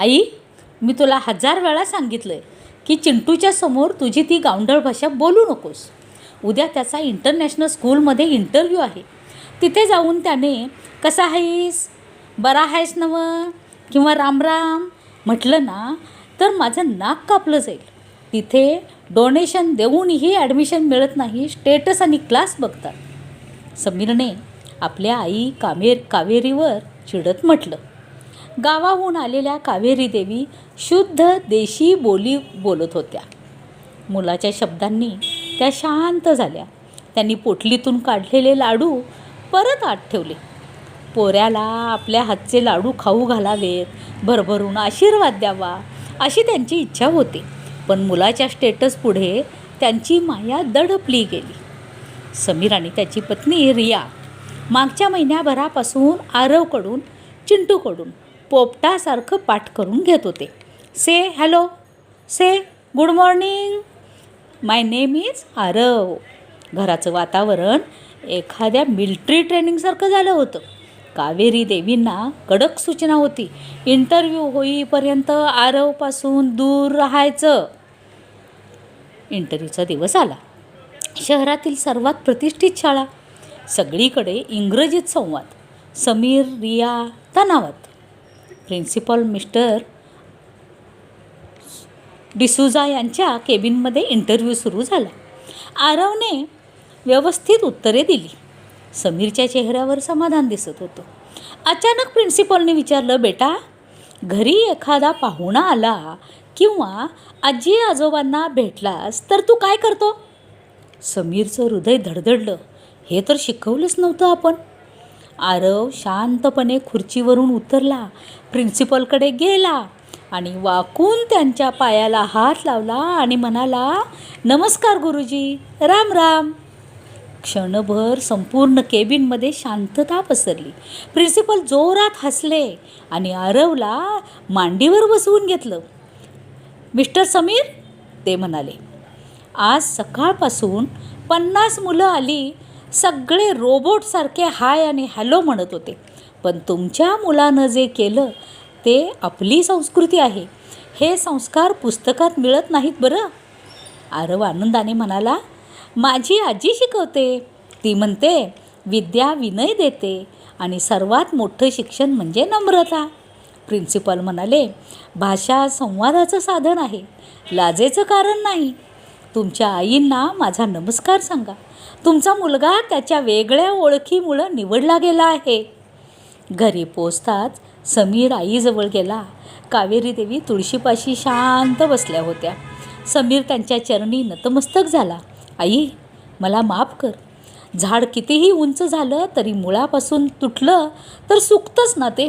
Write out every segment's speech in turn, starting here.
आई, मी तुला 1000 वेळा सांगितलं आहे की चिंटूच्या समोर तुझी ती गावंढळ भाषा बोलू नकोस. उद्या त्याचा इंटरनॅशनल स्कूलमध्ये इंटरव्ह्यू आहे. तिथे जाऊन त्याने कसा आहेस, बरा आहेस नव किंवा रामराम म्हटलं ना तर माझं नाक कापलं जाईल. तिथे डोनेशन देऊनही ॲडमिशन मिळत नाही, स्टेटस आणि क्लास बघतात. समीरने आपल्या आई कावेरीवर चिडत म्हटलं. गावाहून आलेल्या कावेरी देवी शुद्ध देशी बोली बोलत होत्या. मुलाच्या शब्दांनी त्या शांत झाल्या. त्यांनी पोटलीतून काढलेले लाडू परत आत ठेवले. पोऱ्याला आपल्या हातचे लाडू खाऊ घालावेत, भरभरून आशीर्वाद द्यावा अशी त्यांची इच्छा होती. पण मुलाच्या स्टेटस पुढे त्यांची माया दडपली गेली. समीर आणि त्याची पत्नी रिया मागच्या महिन्याभरापासून आरवकडून चिंटूकडून पोपटासारखं पाठ करून घेत होते. Say hello, say good morning, my name is Aarav. घराचं वातावरण एखाद्या मिलिटरी ट्रेनिंगसारखं झालं होतं. कावेरी देवींना कडक सूचना होती. इंटरव्ह्यू होईपर्यंत आरवपासून दूर राहायचं. इंटरव्ह्यूचा दिवस आला. शहरातील सर्वात प्रतिष्ठित शाळा. सगळीकडे इंग्रजीत संवाद. समीर, रिया तणावात. प्रिन्सिपल मिस्टर डिसूजा यांच्या केबिनमध्ये इंटरव्ह्यू सुरू झाला. आरवने व्यवस्थित उत्तरे दिली. समीरच्या चेहऱ्यावर समाधान दिसत होतं. अचानक प्रिन्सिपलने विचारलं, बेटा, घरी एखादा पाहुणा आला किंवा आजी आजोबांना भेटलास तर तू काय करतो? समीरचं हृदय धडधडलं. हे तर शिकवलंच नव्हतं आपण. आरव शांतपणे खुर्चीवरून उतरला, प्रिन्सिपलकडे गेला आणि वाकून त्यांच्या पायाला हात लावला आणि म्हणाला, नमस्कार गुरुजी, राम राम. क्षणभर संपूर्ण केबिनमध्ये शांतता पसरली. प्रिन्सिपल जोरात हसले आणि आरवला मांडीवर बसवून घेतलं. मिस्टर समीर, ते म्हणाले, आज सकाळपासून 50 मुलं आली. सगळे रोबोटसारखे हाय आणि हॅलो म्हणत होते. पण तुमच्या मुलानं जे केलं ते आपली संस्कृती आहे. हे संस्कार पुस्तकात मिळत नाहीत बरं. आरव आनंदाने म्हणाला, माझी आजी शिकवते. ती म्हणते, विद्या विनय देते आणि सर्वात मोठं शिक्षण म्हणजे नम्रता. प्रिन्सिपल म्हणाले, भाषा संवादाचं साधन आहे, लाजेचं कारण नाही. तुमच्या आईंना माझा नमस्कार सांगा. तुमचा मुलगा त्याच्या वेगळ्या ओळखीमुळं निवडला गेला आहे. घरी पोचताच समीर आईजवळ गेला. कावेरी देवी तुळशीपाशी शांत बसल्या होत्या. समीर त्यांच्या चरणी नतमस्तक झाला. आई, मला माफ कर. झाड कितीही उंच झालं तरी मुळापासून तुटलं तर सुकतंच ना ते.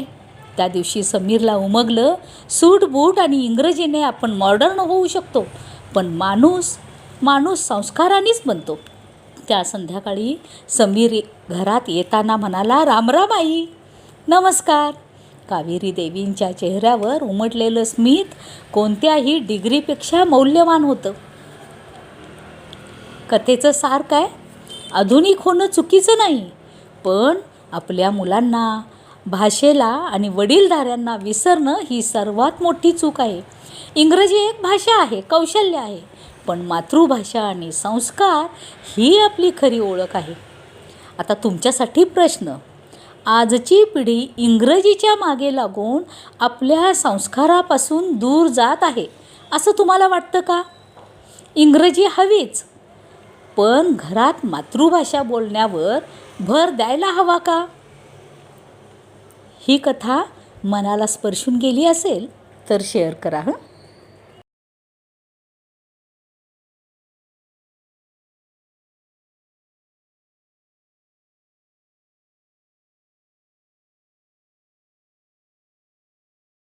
त्या दिवशी समीरला उमगलं, सूट बूट आणि इंग्रजीने आपण मॉडर्न होऊ शकतो, पण माणूस संस्कारानेच बनतो. त्या संध्याकाळी समीर घरात येताना म्हणाला, रामराम आई, नमस्कार. कावेरी देवींच्या चेहऱ्यावर उमटलेलं स्मित कोणत्याही डिग्रीपेक्षा मौल्यवान होतं. कथेचं सार काय? आधुनिक होणं चुकीचं नाही, पण आपल्या मुलांना, भाषेला आणि वडीलधाऱ्यांना विसरणं ही सर्वात मोठी चूक आहे. इंग्रजी एक भाषा आहे, कौशल्य आहे, पण मातृभाषा आणि संस्कार ही आपली खरी ओळख आहे. आता तुमच्यासाठी प्रश्न. आजची पिढी इंग्रजीच्या मागे लागून आपल्या संस्कारापासून दूर जात आहे असं तुम्हाला वाटतं का? इंग्रजी हवीच, पण घरात मातृभाषा बोलण्यावर भर द्यायला हवा का? ही कथा मनाला स्पर्शून गेली असेल तर शेअर करा.